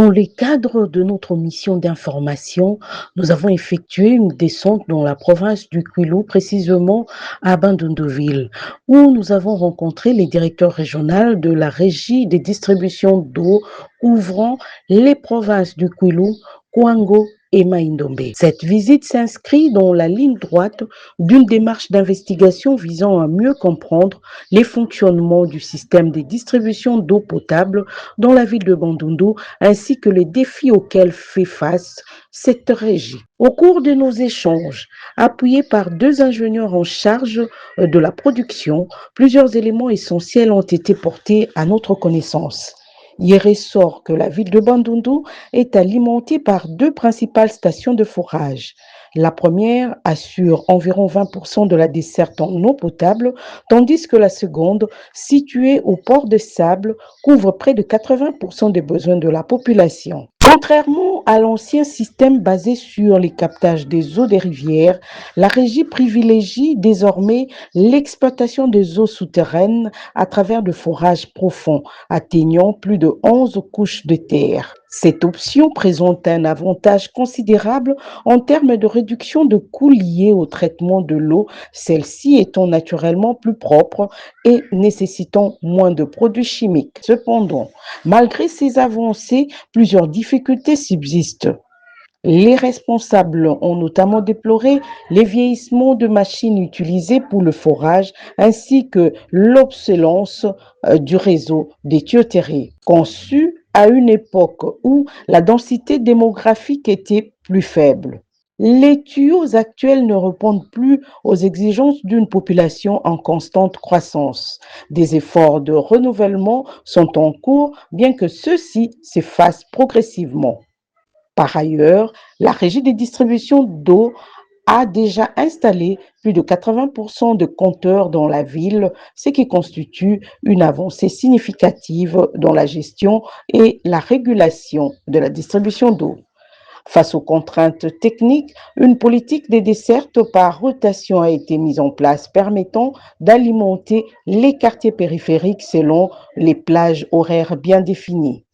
Dans le cadre de notre mission d'information, nous avons effectué une descente dans la province du Kwilu, précisément à Bandunduville, où nous avons rencontré les directeurs régionaux de la régie des distributions d'eau couvrant les provinces du Kwilu, Kwango et Maïndombe. Cette visite s'inscrit dans la ligne droite d'une démarche d'investigation visant à mieux comprendre les fonctionnements du système de distribution d'eau potable dans la ville de Bandundu ainsi que les défis auxquels fait face cette régie. Au cours de nos échanges, appuyés par deux ingénieurs en charge de la production, plusieurs éléments essentiels ont été portés à notre connaissance. Il ressort que la ville de Bandundu est alimentée par deux principales stations de forage. La première assure environ 20% de la desserte en eau potable, tandis que la seconde, située au port de Sable, couvre près de 80% des besoins de la population. Contrairement à l'ancien système basé sur les captages des eaux des rivières, la régie privilégie désormais l'exploitation des eaux souterraines à travers de forages profonds, atteignant plus de 11 couches de terre. Cette option présente un avantage considérable en termes de réduction de coûts liés au traitement de l'eau, celle-ci étant naturellement plus propre et nécessitant moins de produits chimiques. Cependant, malgré ces avancées, plusieurs difficultés subsistent. Les responsables ont notamment déploré les vieillissements de machines utilisées pour le forage ainsi que l'obsolescence du réseau des tuyauteries, conçu à une époque où la densité démographique était plus faible. Les tuyaux actuels ne répondent plus aux exigences d'une population en constante croissance. Des efforts de renouvellement sont en cours, bien que ceux-ci s'effacent progressivement. Par ailleurs, la régie des distributions d'eau a déjà installé plus de 80% de compteurs dans la ville, ce qui constitue une avancée significative dans la gestion et la régulation de la distribution d'eau. Face aux contraintes techniques, une politique des dessertes par rotation a été mise en place permettant d'alimenter les quartiers périphériques selon les plages horaires bien définies.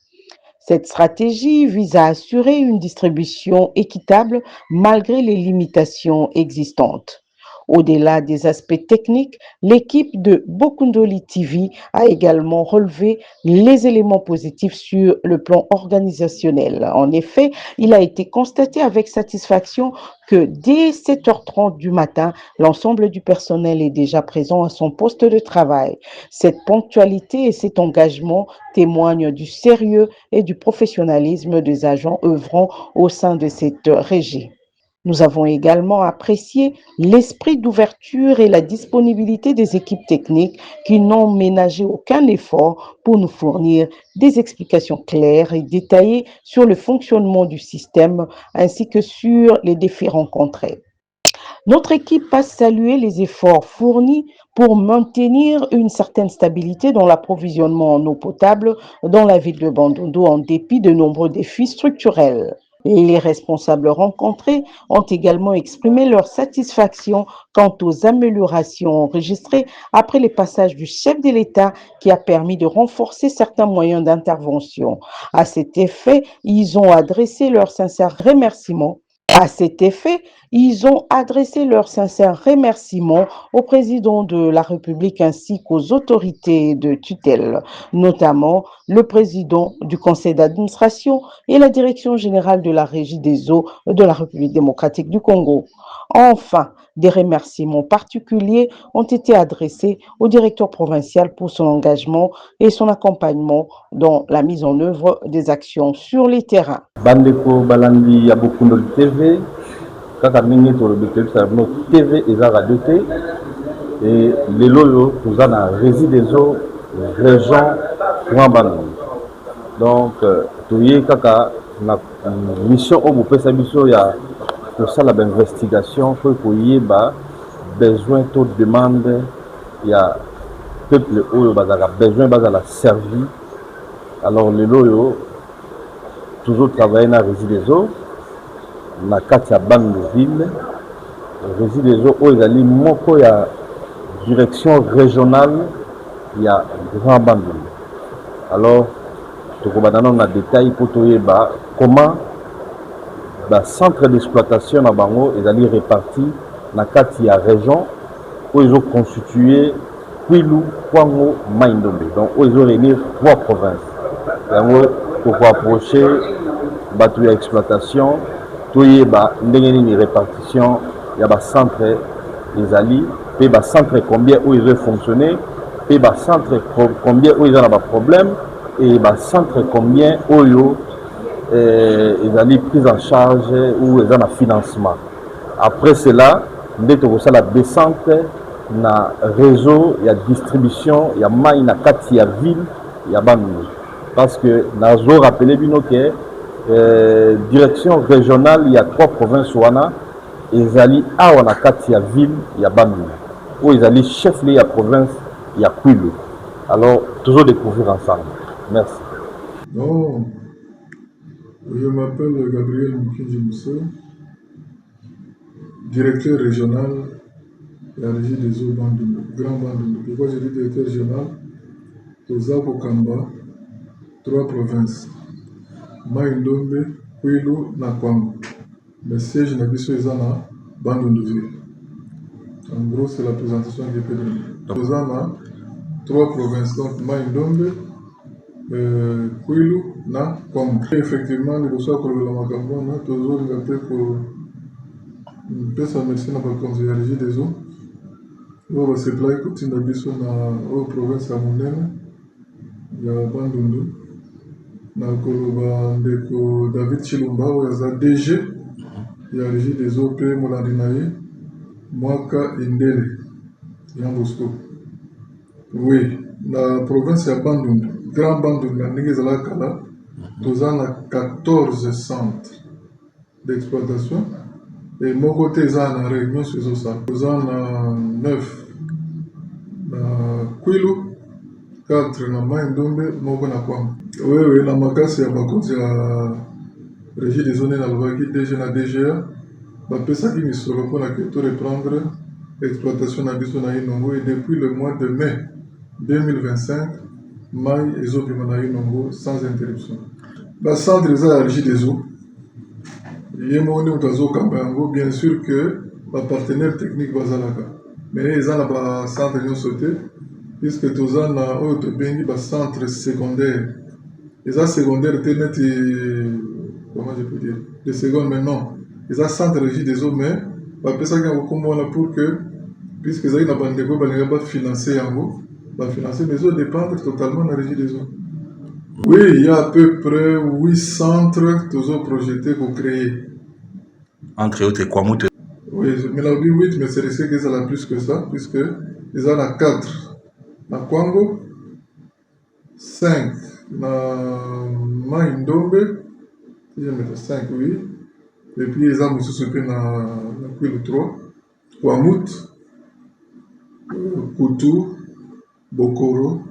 Cette stratégie vise à assurer une distribution équitable malgré les limitations existantes. Au-delà des aspects techniques, l'équipe de Bokundoli TV a également relevé les éléments positifs sur le plan organisationnel. En effet, il a été constaté avec satisfaction que dès 7h30 du matin, l'ensemble du personnel est déjà présent à son poste de travail. Cette ponctualité et cet engagement témoignent du sérieux et du professionnalisme des agents œuvrant au sein de cette régie. Nous avons également apprécié l'esprit d'ouverture et la disponibilité des équipes techniques qui n'ont ménagé aucun effort pour nous fournir des explications claires et détaillées sur le fonctionnement du système ainsi que sur les défis rencontrés. Notre équipe a salué les efforts fournis pour maintenir une certaine stabilité dans l'approvisionnement en eau potable dans la ville de Bandundu en dépit de nombreux défis structurels. Les responsables rencontrés ont également exprimé leur satisfaction quant aux améliorations enregistrées après le passage du chef de l'État qui a permis de renforcer certains moyens d'intervention. À cet effet, ils ont adressé leurs sincères remerciements au président de la République ainsi qu'aux autorités de tutelle, notamment le président du conseil d'administration et la direction générale de la régie des eaux de la République démocratique du Congo. Enfin, des remerciements particuliers ont été adressés au directeur provincial pour son engagement et son accompagnement dans la mise en œuvre des actions sur les terrains. Bandeko Balandi ya Bokundoli TV, kaka mingi tolobete sabino TV eza radio te et lelo yo toza na régie des eaux région Grand Bandundu. Donc toye kaka na mission o bopesa biso ya kosala ba investigation po koyeba besoin to demande ya peuple oyo bazaka besoin bazala servi. Alors lelo yo toujours travailler dans la régie des eaux, na Katia Bandundu, régie des eaux, où il y a moko ya direction régionale, il y a Grand Bandundu. Alors, tokobanda na détail pour toyeba comment le centre d'exploitation na bango ezali réparti na kati ya région où ils ont constitué Kwilu, Kwango, Mai-Ndombe. Donc où ils ont réunir 3 provinces. Yango pour approcher batu ya exploitation toyeba ndenge nini répartition ya ba centre ezali pe ba centre combien où ils ont fonctionné pe ba centre combien où ils ont ba problème et ba centre combien oyo ils ont prise en charge ou ils ont un financement. Après cela, nous avons la descente na réseau, il y a distribution, il y a maille na kati ya ville, il y a bandou. Parce que nous avons rappelé que direction régionale, il y a 3 provinces wana, ils allaient à wana kati ya ville, il y a bandou. Où ils allaient chef de la province, il y a Kwilu. Alors, toujours découvrir ensemble. Merci. Non. Je m'appelle Gabriel Moukinji-Moussa, directeur régional de la régie des eaux Bandundu, Grand Bandundu. Pourquoi je dis directeur régional? Tozako Kamba, 3 provinces. Mai-Ndombe, Kwilu, na Kwango. Le siège n'habite pas à Bandundu. En gros, c'est la présentation que je peux donner. Tozana, 3 provinces, donc Mai-Ndombe, Kwilu na Kwango. Effectivement, nous sommes dans la Macambon, toujours nous appelons pour une personne médecine dans la conseillère des eaux. Nous avons se placer côté d'habitation dans la province à Monene, il y a Bandundu. Nous avons David Chilumba, il y a DG, il y a régie des eaux, P. Molandinaye, Mwaka Indele, Yambosco. Oui, la province à Bandundu. Grand Bandundu, nous avons 14 centres d'exploitation et mon côté, nous avons une réunion sur ça. Nous avons 9 dans Kwilu, 4 dans Mai-Ndombe, 9 dans Kwango. Oui, la Makasi, il y a régie des zones dans le DG na DGA. Ça qui nous pour reprendre l'exploitation de la Nongo et depuis le mois de mai 2025, Maï et Zopimanaï Nongo sans interruption. Le centre de la régie des eaux, bien sûr que le partenaire technique Bazalaka. Mais ils ont un centre de sauté, puisque tous ont un centre secondaire. Les secondaires, comment je peux dire, les secondes, mais non. Ils ont un centre de régie des eaux, mais pour que, puisqu'ils ont un bande de financer en haut, financer, mais ils dépendent totalement de la régie des eaux. Oui, il y a à peu près 8 centres toujours projetés pour créer. Entre autres, quoi, oui, mais la 8, mais c'est risqué qu'ils aient plus que ça, puisque ils en ont 4. Na Kwango, 5. Na Mai-Ndombe, si je mets 5, oui. Et puis ils ont aussi na Kwilu 3. Kwamut, Kutu, Bokoro,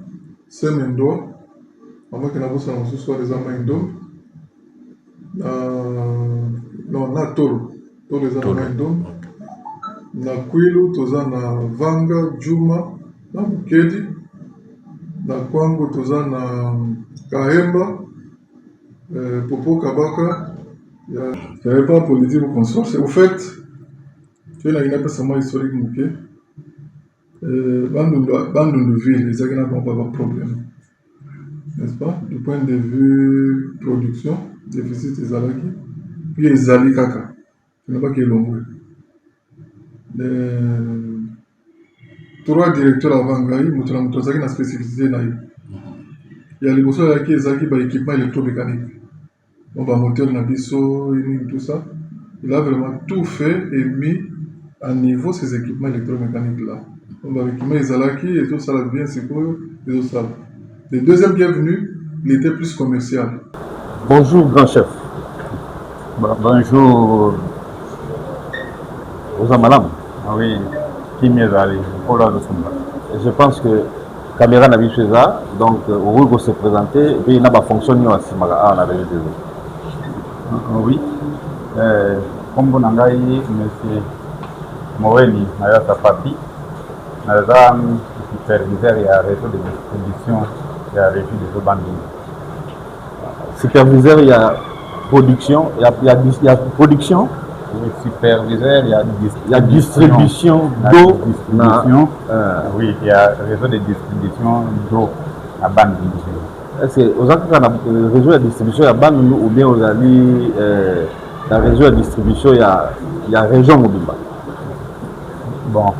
Semendo. À moins que nous avons soit des Mai-Ndombe. Non, na Toro. Toro les Mai-Ndombe. Na Kwilu, toza na Vanga, Juma, na Mukedi. Na Kwango, toza na Kahemba, Popo Kabaka. Il n'y avait pas politique au consorce. Au fait, tu as une personne historique Mouké. Bandundu ville, les Agana n'ont pas de problème. N'est-ce pas? Du point de vue production, déficit des alaki, puis les ali kaka. Ce n'est pas qui est long. Les 3 directeurs avant Gaï, nous avons une spécificité. Il y a les besoins qui ont équipement électromécanique. On va moteur Nabiso, tout ça. Il a vraiment tout fait et mis à niveau ces équipements électromécaniques-là. On va équipement les alaki et tout ça bien c'est quoi les autres salles. Le deuxième qui est venu, il était plus commercial. Bonjour, grand chef. Bonjour. Vous êtes madame? Ah oui, qui m'est allé? Je pense que la caméra n'a vu ça, donc au lieu de se présenter, et il n'a pas fonctionné aussi. Oui. Comme vous l'avez dit, M. Moweni, Naya Sapati, superviseur et réseau de distribution et régie des eaux Bandundu. superviseur, il y a production, il y a production, Le superviseur, il y a distribution d'eau. Oui, il y a réseau de distribution d'eau à Bandundu. Est-ce que aux autres, le réseau de distribution à Bandundu ou bien aux alliés, le réseau de distribution, il y a région Mobimba? Bon,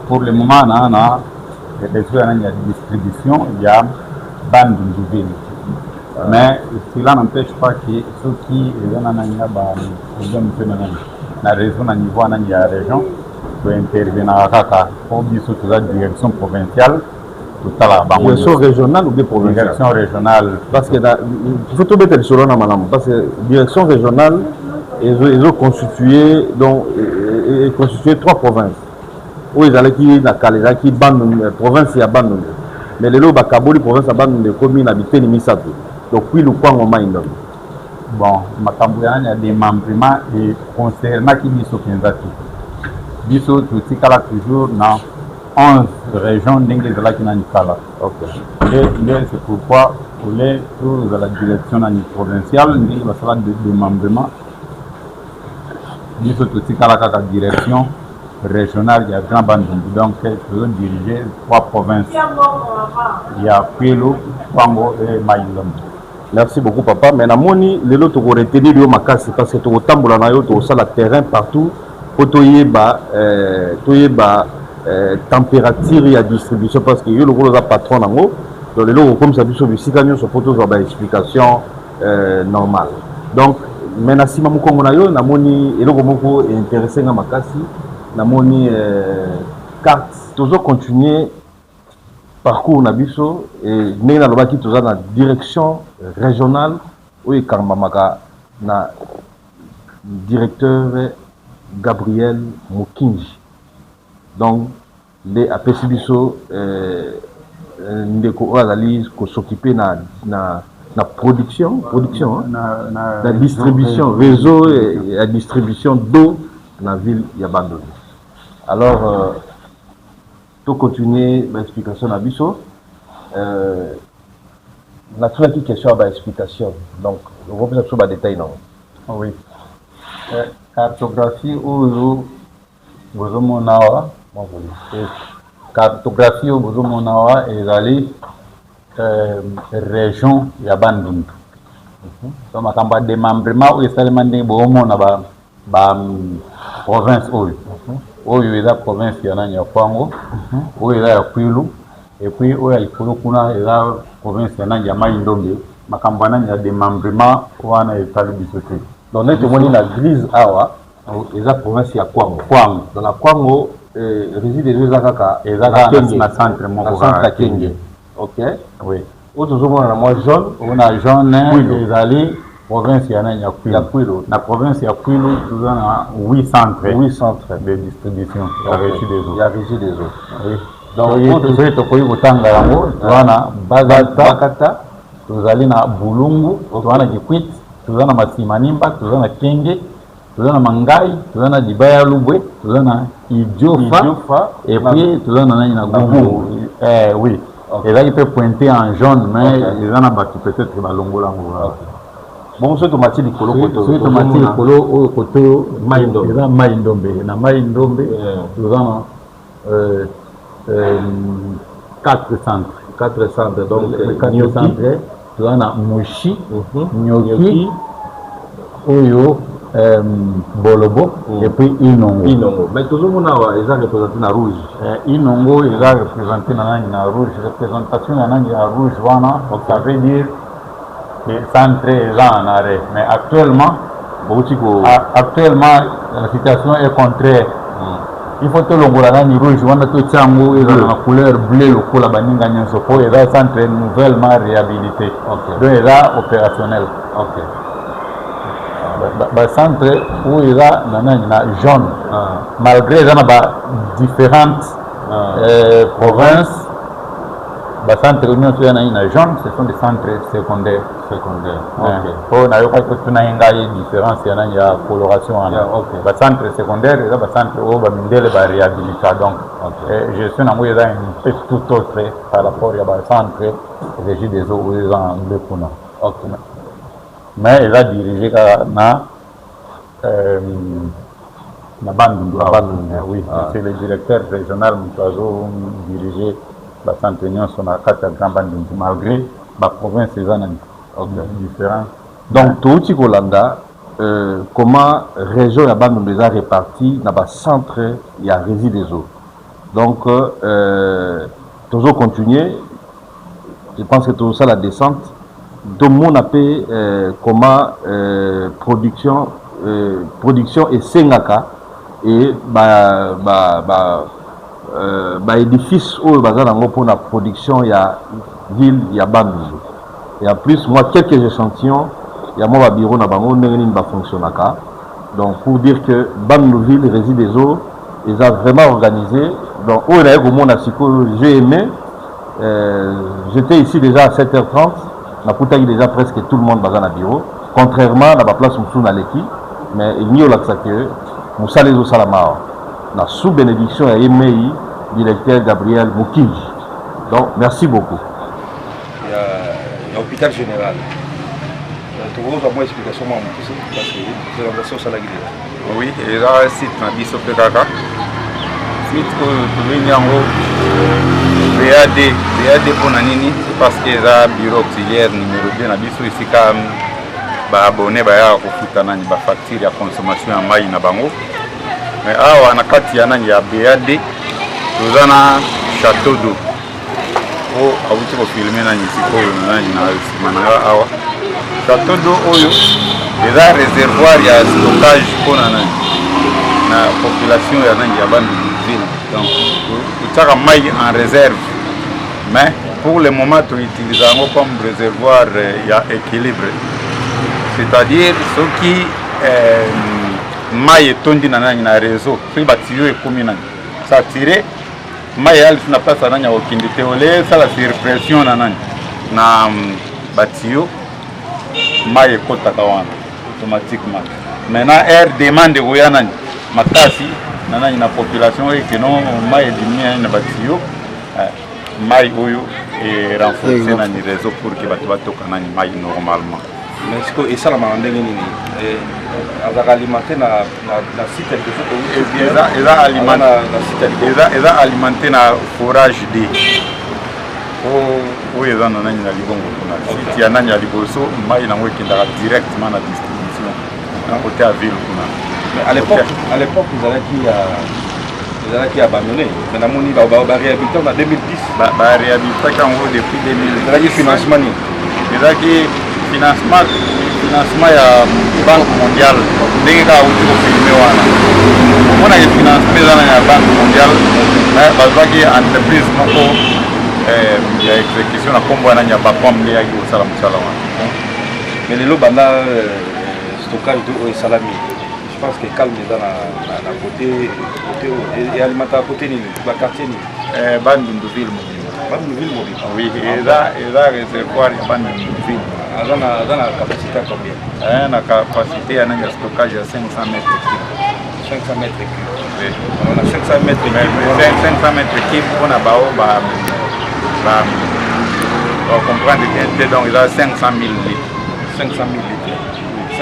pour le moment, le réseau de distribution, il y a Bandundu. Mais cela n'empêche pas que ceux qui sont dans la région, au niveau de la région, doivent intervenir dans la direction provinciale. Direction régionale ou bien provinciale? Direction régionale. Parce que il faut tout mettre sur le nom. Parce que direction régionale, ils ont constitué, donc, constitué 3 provinces. Où ils allaient qui la Kaleza, qui bandent province et abandonnent. Mais les lots Bakaboli province abandonnent les communes habitées de Misato. Donc, oui, le point au Maïndom. Bon, il y a des membres et concernant qui disent au Kinzati. Biso, tout ce qu'il y a toujours dans 11 régions d'Ingléterre qui n'ont pas. Ok. Et c'est pourquoi, pour les tours de la direction provinciale, il y a des membres. Biso, tout ce qu'il y a la direction régionale, il y a Grand Bandundu. Donc, nous avons dirigé 3 provinces. Il y a Pelo, Kwango et Maïndom. Merci beaucoup, papa. Mais namoni les autres ont retenu le makasi parce que tu as tambola na yo tu as le terrain partout pour toyeba température et distribution parce que yo le gros patron nango donc les lots comme ça biso bisika nyo pour tous avoir explication normale. Donc menasi mamu kongo na yo namoni eloko moko intéressé na makasi namoni carte toujours continuer parcours nabiso et nena lobaki toza na direction régionale ou Karmamaka na directeur Gabriel Mokinji. Donc les apesibiso ndeko azali ko s'occuper na production la distribution réseau et la distribution d'eau dans la ville Yabandoni. Alors pour continuer l'explication à Bisso, la troisième question à l'explication. Donc, on va faire des détails. Non? Oui. Cartographie ou Bozomonawa. Cartographie ou Bozomonawa est allée région Yabandundu. Donc, on a des membres où ils sont demandés à province. Oyo eza province ya nani ya Kwango, oyo eza ya Kwilu, et puis oyo ya Likolo kuna eza province ya nani ya Mai-Ndombe, makambo nani ya démembrement wana etali biso te. Donc neti omoni na grise awa eza province ya Kwango. Dans la Kwango réside eza kaka na centre moko centre Kenge. OK. Oui. Autre zomona na moi jaune, on a jaune ezali province ya nani ya Kwilu. La province ya Kwilu nous a 8 centres de distribution ya régie des eaux. Ya régie des eaux. Oui. Donc tout ça to koyi botanga yango twana Bakata, tuzali na Bulungu, twana Kikwit, tuzana Masimanimba, tuzana Kenge, tuzana Mangai, tuzana Dibaya Lubwe, tuzana Idiofa et puis tuzana nani na Gungu. Oui. Et là il peut pointer en jaune mais ils en a battu peut-être balongo lango. Bon, ce tomate de colo, au côté Maïndombe. Na Maïndombe, nous avons 4 centres. 4 centres. Donc, les 4 centres, nous avons Mouchi, Nyoki, Oyo, Bolobo, et puis Inongo. Mais tout le monde est représenté dans rouge. Inongo est représenté dans rouge. Représentation dans rouge, ça veut dire le centre est là en arrêt. Mais actuellement, la situation est contraire. Il faut que l'on rouge, on a tout ça, la couleur bleue, le couleur baninga nyonso, pour le centre nouvellement réhabilité. Donc il est opérationnel. Le centre où il est jaune, malgré les différentes provinces. Les centres union jaune, ce sont des centres secondaires. On a eu différence, il y a coloration. Les centres secondaires, les centres où il y a réhabilitation. Donc, je suis dans un peu tout autre par rapport à centre régie des eaux où ils ont le Kuna. mais elle a dirigé na Bandundu. Oui, c'est le directeur régional Moutoiseau dirigé Saint-Aignan sur la carte Grand Bandundu, malgré la province différente. Donc, tout ce Kolanda, comment région ya Bandundu est répartie dans le centre, il y a résidus des eaux. Donc, toujours continuer, je pense que tout ça, la descente, tout le monde appelle comment production et Sengaka et édifice où pour la production il y a ville il y a Bandundu et en plus moi quelques échantillons il y a mon bureau na bango ndenge ba fonctionner donc pour dire que Bandundu ville réside des eaux ils ont vraiment organisé donc où il y a j'ai aimé j'étais ici déjà à 7h30 na putaki déjà presque tout le monde dans le bureau contrairement à la place où on l'équipe mais il n'y a pas que nous saluons au Salamao. La sous-bénédiction à EMEI, directeur Gabriel Moukij. Donc, merci beaucoup. Il y a l'hôpital général. Tu vois, moi, explication, parce que c'est l'organisation salariée. Oui, et là, site na biso PKK. Site que tu viens en haut. BAD pour Nanini, c'est parce que là, bureau auxiliaire numéro 2 na biso ici quand abonné baya kofuta nani ba facture ya consommation ya mai na bango mais awa na kati ya nani ya BAD tozana château d'eau o awuti ko filmer nani sikoyo nani na simana awa château d'eau oyo eza réservoir ya stockage pona nani na population ya nani ya Bandundu ville donc tutaka mai en réserve mais pour le moment tu utilises comme réservoir ya équilibre. C'est-à-dire ceux qui maille tondi na réseau, ceux qui batillent et communal. Ça tire, maille na place à nanya okindi teolé, ça la surpression na batillot, maille kota kawana automatiquement. Maintenant air demande oya nani makasi na population et que non maille diminuer na batillot, maille oyo et renforcer na réseau pour que batu kanani maille normalement. Mais et ça la mandé ni avec alimenter na site de ils a alimenté na forage D o ils en nani na libongo kuna site ya nani ya liboso mai na ngwekindaka directement na distribution na côté à ville kuna. À l'époque vous allez qui abandonné mais na moni ba réhabilité en 2010 ba réhabilité quand depuis 2010 là financement ni financement ya Banque mondiale ndenge ka uti ko filmer wana omona ke financement ya Banque mondiale bazwaki entreprise moko ya exécution na kombo wana nya bapom nde yaki kosala mosala wana mais lelo banda stockage de salami je pense que calme est dans la côté et alimentaire à côté ni ba quartier ni Bandundu ville mobile oui et là réservoir ya Bandundu ville dans la capacité à combien? La capacité à stockage à 500 mètres cubes. 500 mètres cubes. Oui. On a 500 mètres cubes. 500 mètres cubes, on a comprendre que donc il a 500 000 litres. 500 000 litres.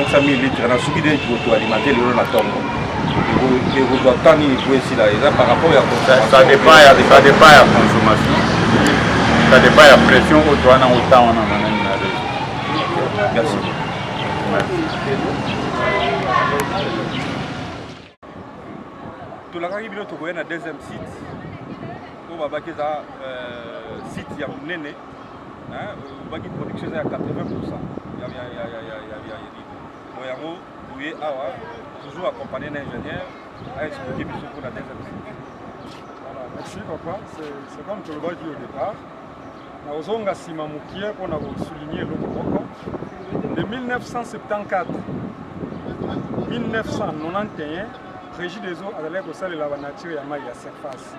500 000 litres. On a subi des auto alimenter le na tombe. Et vous doit tant ni jouer ici là. Par rapport à ça dépend à la consommation. Ça dépend à la pression auto na autant on a. Merci. Tout la carrière bilan tokoye na deuxième site. Pour babaki za site ya munene. Hein, baki production ya 80%. Ya moyango doué awa toujours accompagné d'un ingénieur à expliquer biso pour la deuxième site. Voilà, merci papa, c'est comme tu l'as dit au départ. Na ozonga sima mukie pour souligner le moko. De 1974 1991, Régie des eaux a l'air de la nature et la surface.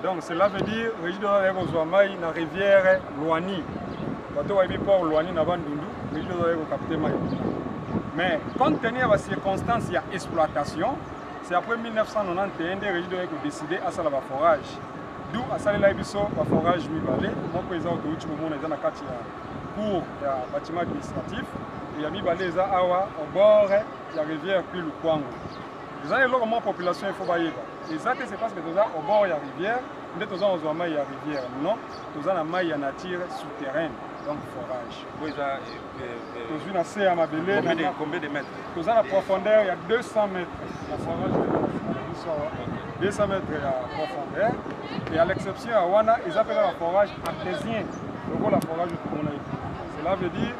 Donc cela veut dire Régie des eaux a l'air la rivière Loani. Quand on a vu port Loani na Bandundu, Régie des eaux a l'air de capter maï. Mais compte tenu de ces circonstances, il y a exploitation. C'est après 1991 que Régie des eaux a décidé à faire le forage. D'où à ça la biso le forage mi balé. Mon président de Uchi Momo est dans la pour le bâtiment administratif. ya mibale eza awa au bord ya rivière Kwilu Kwango. Eza eloko mwa population il faut bayeba. Eza te c'est parce que toza au bord ya rivière nde toza ozwa mai ya rivière. Non, toza na mai ya nature souterraine. Donc forage. Tozwi na se ya mabele Combien de mètres? toza na profondeur ya 200 mètres. La forage 200 mètres ya profondeur. Et à l'exception ya wana, ils appellent la forage artésien. Donc la forage tout cela veut dire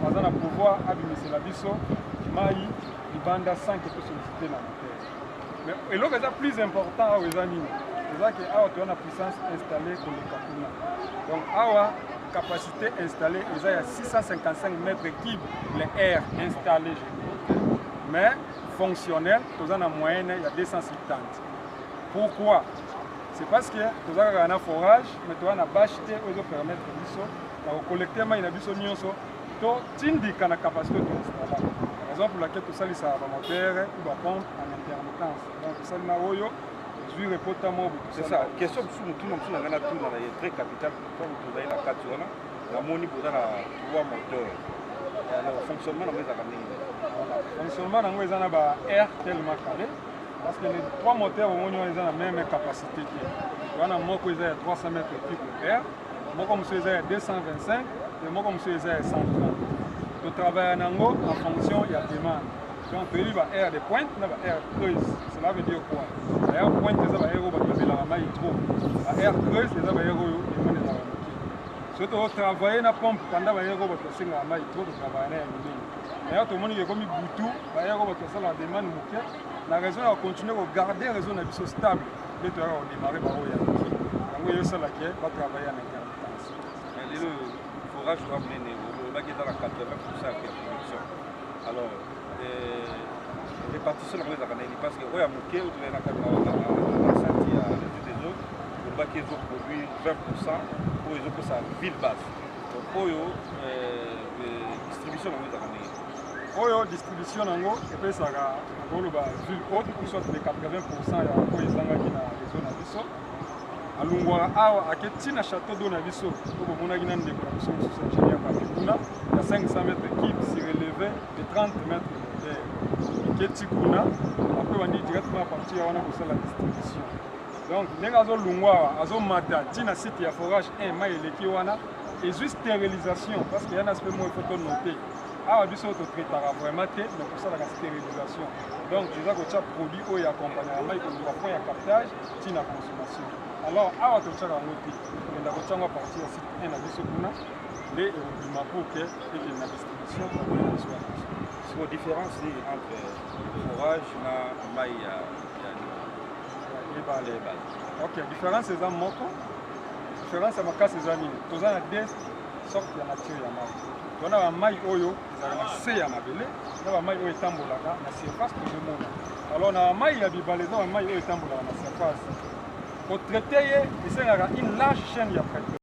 aza na pouvoir abimisela biso mai libanda sans que solliciter na terre. Mais eloko eza plus important awa eza nini? Eza ke awa toza na puissance installée koleka kuna. Donc awa capacité installée eza ya 655 mètres cubes les air installé mais fonctionnel toza na moyenne ya 270. Pourquoi? C'est parce que toza kaka na forage mais toza na bâche te oyo permettre biso na collecter mai na biso nyonso to tindika na capacité d'installer. Raison pour laquelle tosalisa ba moteur ou ba pompe en intermittence. Donc tosalina oyo c'est ça. Question sur nous tout na ngana tout na très capital comme tout na kati wana na moni boza na trois moteurs. Alors fonctionnement na ngeza kamini. Fonctionnement na ngeza na ba air tellement calé parce que les trois moteurs au moins ils ont la même capacité que wana moko eza 300 mètres cubes d'air, moko monsieur eza 225 et moko monsieur eza 130. To travaille nango en fonction ya demande. Donc il y a air de pointe, il y a air creuse. Cela veut dire quoi? Air pointe, c'est air où la maille trop. Air creuse, c'est air où il y a la surtout au travail na pompe pendant air où il y a la maille trop de travailler na mini. D'ailleurs tout le monde est comme boutou, air où il y a la demande mouké. La raison est de continuer à garder la raison de stable. De te démarrer par où il y a. Donc il y a ça là qui va travailler en intermittence. Le forage va mener au bac dans la 80% de la production. Alors répartition de la parce que oui, à Mouké, où tu es dans la santé à des autres, le bac ils ont produit 20% pour les autres sa ville base. Donc pour distribution de la oyo distribution nango et ça va ville haute qui soit de 80% ya ko ezangaki na réseau na biso alungwa awa aketina château d'eau na biso to bomona gina ndeko na biso sous ingénieur Papikuna ya 500 mètres cubes surélevé de 30 mètres ketikuna après on dit directement à partir wana ko la distribution. Donc ndenge azolungwa azomata tina site ya forage 1 mai eleki wana et juste stérilisation parce qu'il y a un aspect moins il faut noter. Ah, du coup, on traite vraiment, mais pour ça, la stérilisation. Donc, déjà, on a produit qui accompagnent la maille, on doit faire un captage, c'est la consommation. Alors, on a tout ça à noter. On a tout à partir de site 1 à 10 secondes, et on a pour que la distribution soit. C'est la différence entre le forage et la maille et les balles. Ok, la différence c'est un moto. La différence c'est ma casse des amis. Tous on a deux sortes de nature de maille. On a un maille oyo, na se ya mabele, on a un maille oyo tambolaka na surface tout le monde. Alors on a un maille ya bibalezo, un maille oyo tambolaka na surface. Pour traiter, il y a une large chaîne de traitement.